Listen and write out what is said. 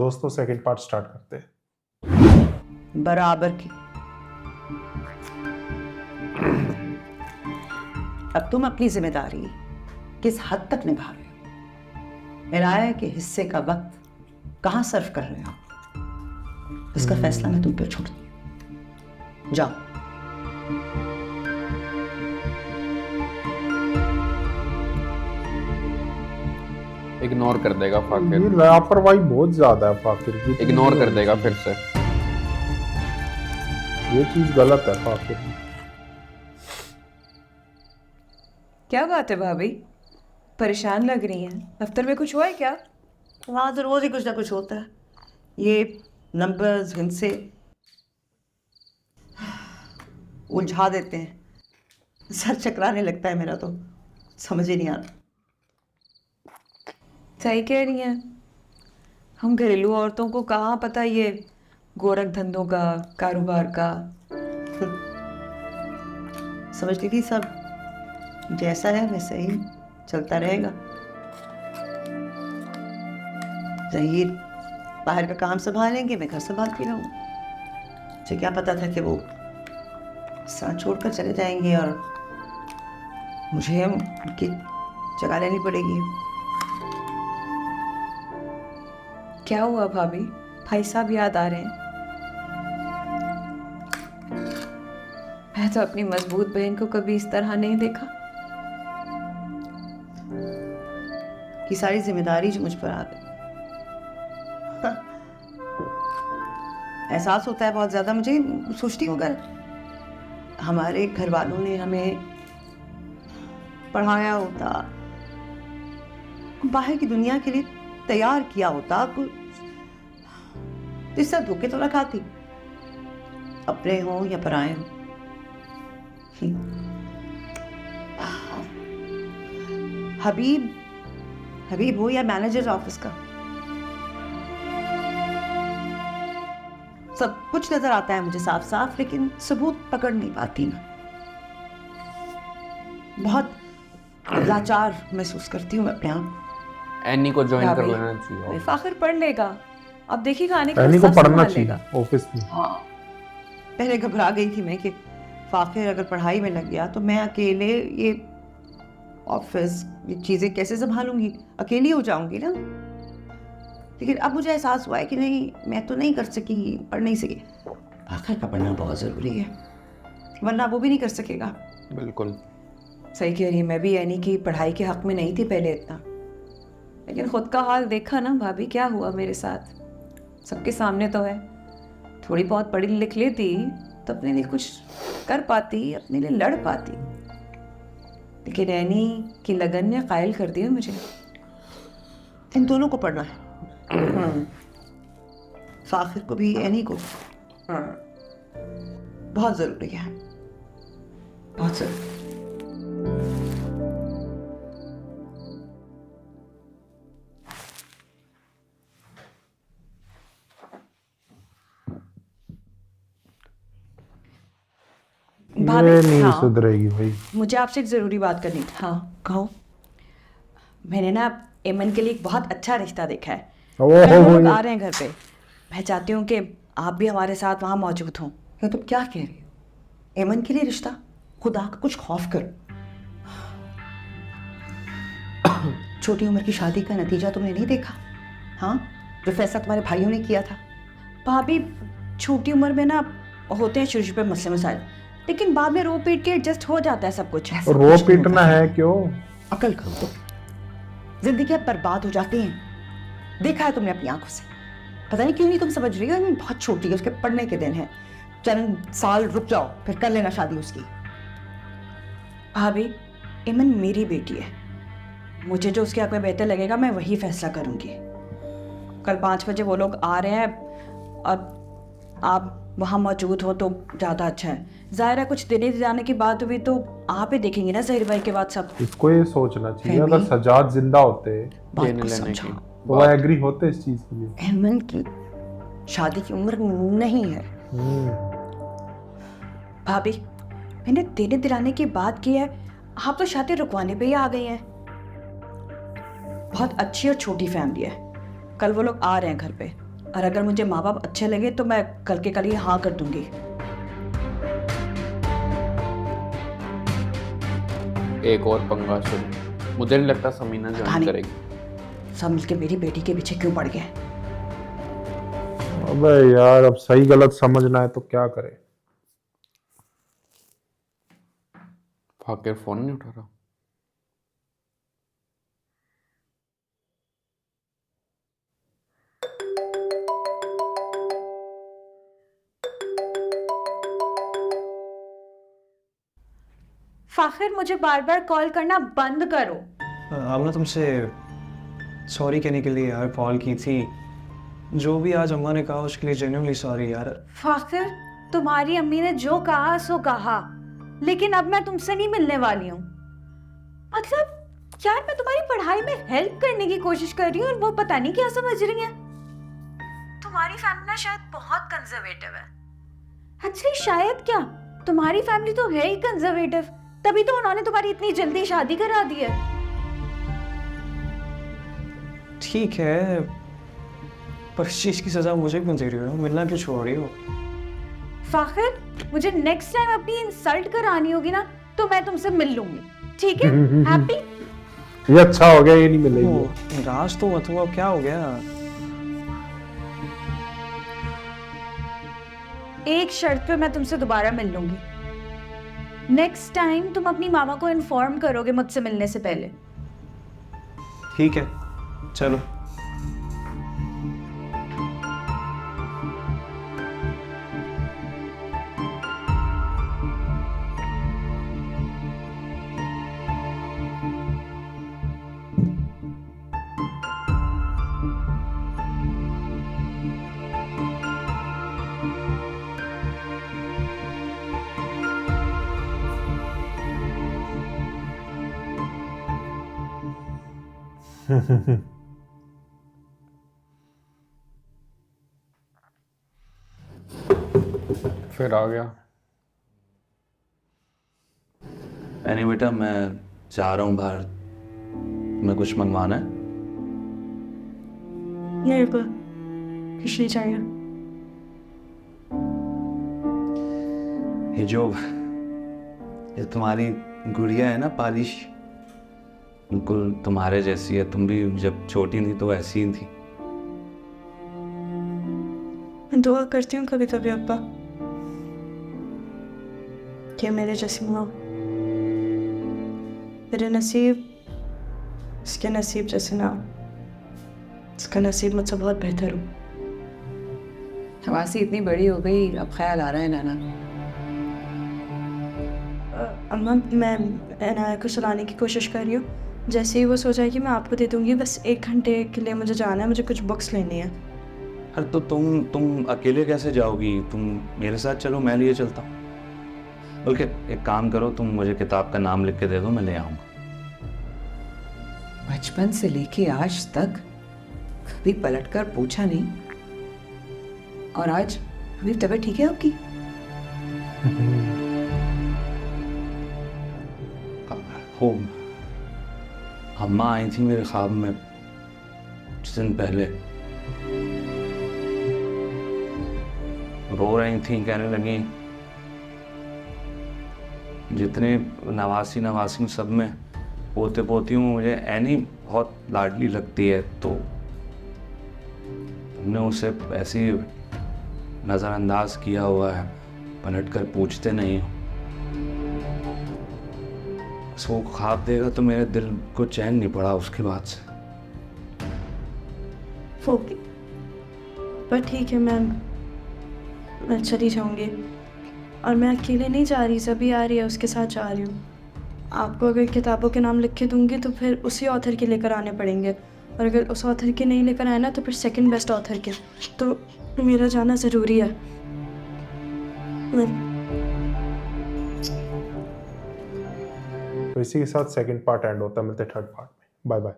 दोस्तों second part start करते हैं। बराबर की। अब तुम अपनी जिम्मेदारी किस हद तक निभा रहे हो, मेरा है कि हिस्से का वक्त कहाँ सर्व कर रहे हो, इसका फैसला मैं तुम पे छोड़ती हूँ। जाओ। इग्नोर कर देगा फाकिर। ये लापरवाही बहुत ज्यादा है फाकिर की। इग्नोर कर देगा फिर से। ये चीज गलत है फाकिर। क्या बात है भाभी, परेशान लग रही हैं? दफ्तर में कुछ हुआ है क्या? वहाँ तो रोज ही कुछ ना कुछ होता है। ये नंबर्स इनसे उलझा देते हैं, सर चकराने लगता है मेरा, तो समझ ही नहीं आता। सही कह रही हैं, हम घरेलू औरतों को कहाँ पता ये गोरख धंधों का, कारोबार का। समझती थी सब जैसा है वैसे ही चलता रहेगा। जहीर बाहर का काम संभालेंगे, मैं घर संभालती रहूँ। मुझे क्या पता था कि वो साथ छोड़कर चले जाएंगे और मुझे उनकी जगह लेनी पड़ेगी। क्या हुआ भाभी, भाई साहब याद आ रहे हैं? मैं तो अपनी मजबूत बहन को कभी इस तरह नहीं देखा। कि सारी जिम्मेदारी जो मुझ पर आ गई। एहसास होता है बहुत ज्यादा मुझे। सोचती हूँ अगर हमारे घर वालों ने हमें पढ़ाया होता, बाहर की दुनिया के लिए तैयार किया होता, तो इस तरह धोखे तो ना खाती, अपने हो या पराए हो। हबीब हो या मैनेजर ऑफिस का, सब कुछ नजर आता है मुझे साफ साफ, लेकिन सबूत पकड़ नहीं पाती मैं। बहुत लाचार महसूस करती हूँ मैं अपने आप। एनी को ज्वाइन कर भाभी, लेना चाहिए। फाखिर पढ़ लेगा, अब देखिएगा आने के एनी बाद को सब पढ़ना संभाल चाहिए लेगा। ऑफिस में। हाँ, पहले घबरा गई थी मैं कि फाखिर अगर पढ़ाई में लग गया तो मैं अकेले ये ऑफिस, ये चीज़ें कैसे संभालूंगी, अकेली हो जाऊंगी ना। लेकिन अब मुझे एहसास हुआ है कि नहीं, मैं तो नहीं कर सकेंगी, पढ़ नहीं सकी। फाखिर का पढ़ना बहुत ज़रूरी है, वरना वो भी नहीं कर सकेगा। बिल्कुल सही कह रही है, मैं भी यानी कि पढ़ाई के हक में नहीं थी पहले इतना, लेकिन खुद का हाल देखा ना भाभी, क्या हुआ मेरे साथ, सबके सामने तो है। थोड़ी बहुत पढ़ी लिख लेती तो अपने लिए कुछ कर पाती, अपने लिए लड़ पाती, लेकिन एनी की लगन ने कायल कर दिया मुझे। इन दोनों को पढ़ना है, फाखिर को भी एनी को। बहुत ज़रूरी है, बहुत ज़रूरी। ये भाभी, नहीं हाँ, सुधरेगी भाई। मुझे आपसे एक ज़रूरी बात करनी थी। हाँ कहो। मैंने ना एमन के लिए एक बहुत अच्छा रिश्ता देखा है। ओहो, कल वो लोग ये- आ रहे हैं घर पे, मैं चाहती हूँ कि आप भी हमारे साथ वहाँ मौजूद हों। ये तुम क्या कह रही हो? एमन के लिए रिश्ता? खुदा का कुछ खौफ कर। छोटी उम्र की शादी का नतीजा तुमने नहीं देखा? हाँ, जो फैसला तुम्हारे भाइयों ने किया था। भाभी, छोटी उम्र में ना होते हैं छोटे छोटे मसले मसाइल, लेकिन बाद में रो पीट के एडजस्ट हो जाता है सब कुछ। ऐसा रो कुछ नहीं पीटना होता। है क्यों? अकल करो तो। जिंदगी बर्बाद हो जाती हैं, देखा है तुमने अपनी आंखों से। पता नहीं क्यों नहीं तुम समझ रही हो, एमन बहुत छोटी है, उसके पढ़ने के दिन है। चंद साल रुक जाओ, फिर कर लेना शादी उसकी। भाभी, एमन मेरी बेटी है, मुझे जो उसके हक में बेहतर लगेगा मैं वही फैसला करूंगी। कल 5 बजे वो लोग आ रहे हैं और आप वहाँ मौजूद हो तो ज़्यादा अच्छा है। ज़ाहिर है कुछ देने जाने की बात हुई तो आप ही देखेंगे ना ज़हीर भाई के बाद सब। इसको ये सोचना चाहिए, फहमी। अगर सजाद जिंदा होते बात देने को लेने समझो। की तो वो एग्री होते इस चीज के लिए। एमन की शादी की उम्र नहीं है। भाभी, मैंने देने दिलाने की बात की है, आप तो शादी रुकवाने पे ही आ गई हैं। बहुत अच्छी और छोटी फैमिली है, कल वो लोग आ रहे हैं घर पे, और अगर मुझे माँ बाप अच्छे लगे तो मैं कल के कल ही हाँ कर दूंगी। एक और पंगा शुरू। मुझे नहीं लगता समीना पता ज्वाइन नहीं। करेगी। सब मिलके मेरी बेटी के पीछे क्यों पड़ गए? अबे यार, अब सही गलत समझना है तो क्या करे। फाकिर फोन नहीं उठा रहा। फाखिर, मुझे बार बार कॉल करना बंद करो। आमना, तुमसे सॉरी कहने के लिए यार कॉल की थी। जो भी आज अम्मा ने कहा उसके लिए जेन्युइनली सॉरी यार। फाखिर, तुम्हारी अम्मी ने जो कहा सो कहा, लेकिन अब मैं तुमसे नहीं मिलने वाली हूँ। मतलब यार, मैं तुम्हारी पढ़ाई में हेल्प करने की कोशिश कर रही हूँ और वो पता नहीं क्या समझ रही है। तुम्हारी फैमिली ना शायद बहुत कंजर्वेटिव है। एक्चुअली शायद क्या, तुम्हारी फैमिली तो है ही कंजर्वेटिव, तभी तो उन्होंने तुम्हारी इतनी जल्दी शादी करा दी है। ठीक है, पर इस चीज की सजा मुझे क्यों दे रही हो? मिलना क्यों छोड़ रही हो? फाखिर, मुझे नेक्स्ट टाइम अपनी इंसल्ट करानी होगी ना तो मैं तुमसे मिल लूंगी, ठीक है? हैप्पी? ये अच्छा हो गया, ये नहीं मिलेगी। ओ, नाराज तो मत हुआ, क्या हो गया? एक शर्त पे मैं तुमसे दोबारा मिल लूंगी। नेक्स्ट टाइम तुम अपनी मामा को इन्फॉर्म करोगे मुझसे मिलने से पहले। ठीक है, चलो। फिर आ गया। एनी बेटा, मैं जा रहा हूँ बाहर। मैं कुछ मंगवाना है? मेरे को कुछ नहीं चाहिए। ये तुम्हारी गुड़िया है ना, पालिश, बिल्कुल तुम्हारे जैसी है। तुम भी जब छोटी थी तो ऐसी ही थी। मैं दुआ करती हूँ कभी कभी अब्बा कि मेरे जैसी माँ, मेरे नसीब इसके नसीब जैसे ना, इसका नसीब मुझसे बहुत बेहतर हो। हवासी इतनी बड़ी हो गई, अब ख्याल आ रहा है नाना। अम्मा, मैं अनाया को सुलाने की कोशिश कर रही हूँ। जैसे ही वो सो जाएगी मैं आपको दे दूँगी। बस 1 घंटे के लिए मुझे जाना है, मुझे कुछ बुक्स लेनी है। अरे तो तुम अकेले कैसे जाओगी? तुम मेरे साथ चलो, मैं लिए चलता हूँ। बल्कि एक काम करो, तुम मुझे किताब का नाम लिख के दे दो, मैं ले आऊँगा। बचपन से लेके आज तक कभी पलटकर पूछा नहीं, और आज अभी तबीयत ठीक है आपकी? हो, अम्मा आई थी मेरे ख्वाब में कुछ दिन पहले। रो रही थी, कहने लगी जितने नवासी सब में पोते पोती हूँ, मुझे ऐनी बहुत लाडली लगती है। तो तुमने उसे ऐसे ही नज़रअंदाज किया हुआ है, पलट कर पूछते नहीं हो। वो ख्वाब देगा तो मेरे दिल को चैन नहीं पड़ा उसके बाद से। ओके, पर ठीक है, मैं चली जाऊंगी। और मैं अकेले नहीं जा रही, सभी आ रही है, उसके साथ जा रही हूँ। आपको अगर किताबों के नाम लिख के दूंगी तो फिर उसी ऑथर के लेकर आने पड़ेंगे, और अगर उस ऑथर के नहीं लेकर आए ना तो फिर सेकंड बेस्ट ऑथर के। तो मेरा जाना ज़रूरी है। तो इसी के साथ सेकंड पार्ट एंड होता है। मिलते हैं थर्ड पार्ट में। Bye bye.